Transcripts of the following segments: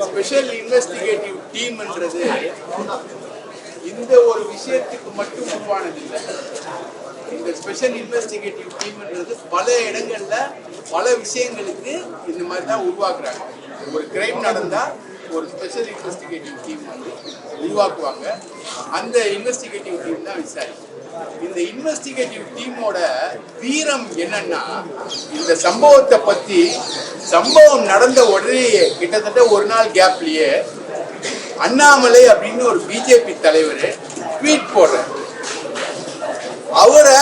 Special investigative டீம்ன்றது இந்த ஒரு விஷயத்துக்கு மட்டும் உருவானதில்லை. இந்த ஸ்பெஷல் இன்வெஸ்டிகேட்டிவ் டீம்ன்றது பல இடங்கள்ல பல விஷயங்களுக்கு இந்த மாதிரி தான் உருவாக்குறாங்க. ஒரு கிரைம் நடந்தால் ஒரு ஸ்பெஷல் இன்வெஸ்டிகேட்டிவ் டீம் வந்து உருவாக்குவாங்க. அந்த இன்வெஸ்டிகேட்டிவ் டீம் தான் விசாரிக்கும். இந்த இன்வெஸ்டிகேட்டிவ் டீமோட வீரம் என்னன்னா, இந்த சம்பவத்தை பத்தி சம்பவம் நடந்த உடனேயே கிட்டத்தட்ட ஒரு நாள் கேப்லயே அண்ணாமலை அப்படின்னு ஒரு பிஜேபி தலைவர் ட்வீட் போடுறார். அவரை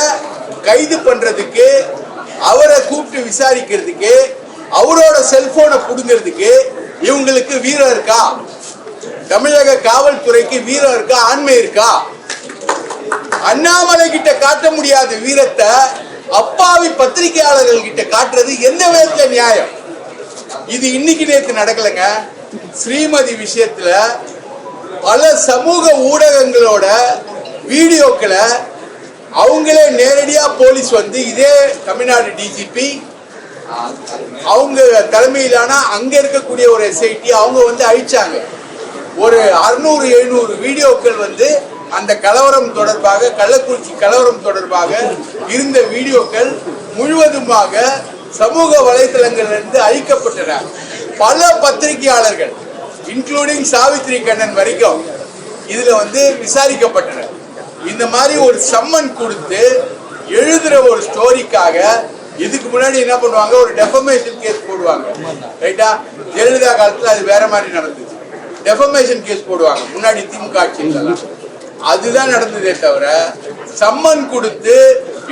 கைது பண்றதுக்கு, அவரை கூப்பிட்டு விசாரிக்கிறதுக்கு, அவரோட செல்போனை புடுங்கிறதுக்கு இவங்களுக்கு வீரம் இருக்கா? தமிழக காவல்துறைக்கு வீரம் இருக்கா? ஆண்மை இருக்கா? அண்ணாமலை கிட்ட காட்ட முடியாத வீரத்தை அப்பாவி பத்திரிகையாளர்கள் கிட்ட காட்டுறது எந்த விதத்துல நியாயம்? இது இன்னைக்கு நேற்று நடக்கலங்க. ஸ்ரீமதி விஷயத்துல பல சமூக ஊடகங்களோட வீடியோக்களை அவங்களே நேரடியா போலீஸ் வந்து இதே தமிழ்நாடு டிஜிபி அவங்க தலைமையிலான அங்க இருக்கக்கூடிய ஒரு எஸ்ஐடி அவங்க வந்து அழிச்சாங்க. ஒரு 600-700 வீடியோக்கள் வந்து அந்த கலவரம் தொடர்பாக, கள்ளக்குறிச்சி கலவரம் தொடர்பாக இருந்த வீடியோக்கள் முழுவதுமாக சமூக வலைதளங்களிலிருந்து அழிக்கப்பட்டன. பல பத்திரிகையாளர்கள் இன்க்ளூடிங் சாவித்ரி கண்ணன் வரைக்கும் இதுல வந்து விசாரிக்கப்பட்டனர். இந்த மாதிரி ஒரு சம்மன் கொடுத்து எழுதுற ஒரு ஸ்டோரிக்காக இதுக்கு முன்னாடி என்ன பண்ணுவாங்க, ஒரு டெஃபமேஷன் கேஸ் போடுவாங்க. ரைட்டா? ஜெயலலிதா காலத்துல அது வேற மாதிரி நடந்துச்சு. டெஃபமேஷன் கேஸ் போடுவாங்க முன்னாடி திமுக ஆட்சியில. அதுதான் நடந்ததே தவிர சம்மன் கொடுத்து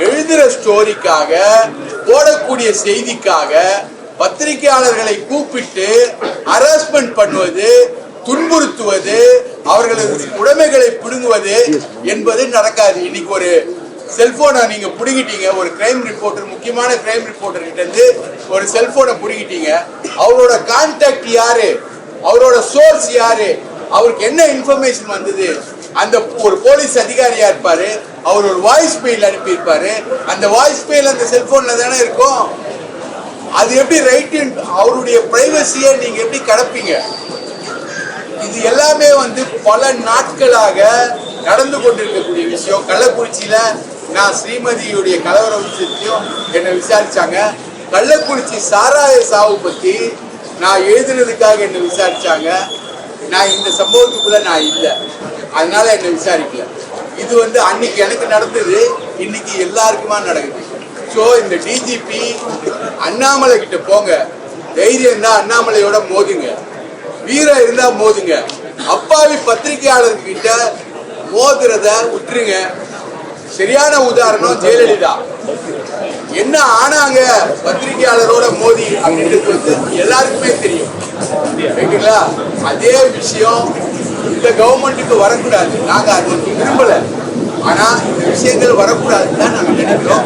எழுதுற ஸ்டோரிக்காக, போடக்கூடிய செய்திக்காக பத்திரிகையாளர்களை கூப்பிட்டு ஹராஸ்மெண்ட் பண்ணுவது, துன்புறுத்துவது, அவர்களது உடைமைகளை பிடுங்குவது என்பது நடக்காது. இன்னைக்கு ஒரு செல்போனை நீங்க புடுங்கிட்டீங்க, ஒரு கிரைம் ரிப்போர்ட்டர், முக்கியமான கிரைம் ரிப்போர்ட்டர் கிட்ட இருந்து ஒரு செல்போனை புடுங்கிட்டீங்க. அவரோட கான்டாக்ட் யாரு, அவரோட சோர்ஸ் யாரு, அவருக்கு என்ன இன்ஃபர்மேஷன் வந்தது, அந்த ஒரு போலீஸ் அதிகாரியா இருப்பாரு, அவர் ஒரு வாய்ஸ் மெயில் அனுப்பியிருப்பாரு. அந்த வாய்ஸ் மெயில் அந்த செல்போன்ல தானே இருக்கும். அது எப்படி ரைட், அவருடைய பிரைவசியை நீங்க எப்படி கடப்பீங்க? இது எல்லாமே வந்து பல நாட்களாக நடந்து கொண்டிருக்கக்கூடிய விஷயம். கள்ளக்குறிச்சியில நான் ஸ்ரீமதியுடைய கலவர விஷயத்தையும் என்னை விசாரிச்சாங்க. கள்ளக்குறிச்சி சாராய சாவு பத்தி நான் எழுதுனதுக்காக என்னை விசாரிச்சாங்க. நான் இந்த சம்பவத்துக்குள்ள நான் இல்லை, அதனால என்னை விசாரிக்கல. இது வந்து அன்னைக்கு எனக்கு நடந்தது, இன்னைக்கு எல்லாருக்குமா நடக்குது. ஸோ இந்த டிஜிபி அண்ணாமலை கிட்ட போங்க, தைரியம் இருந்தா அண்ணாமலையோட மோதுங்க, வீரம் இருந்தா மோதுங்க. அப்பாவி பத்திரிகையாளர்கிட்ட மோதுறத விட்டுருங்க. சரியான உதாரணம் ஜெயலலிதா. என்ன ஆனாங்க பத்திரிகையாளரோட மோதி அப்படின்றது வந்து எல்லாருக்குமே தெரியும். ரைட்டுங்களா? அதே விஷயம் இந்த கவர்மெண்ட்டுக்கு வரக்கூடாது. நாங்க அது விரும்பல, ஆனா இந்த விஷயங்கள் வரக்கூடாதுன்னு தான் நாங்க நினைக்கிறோம்.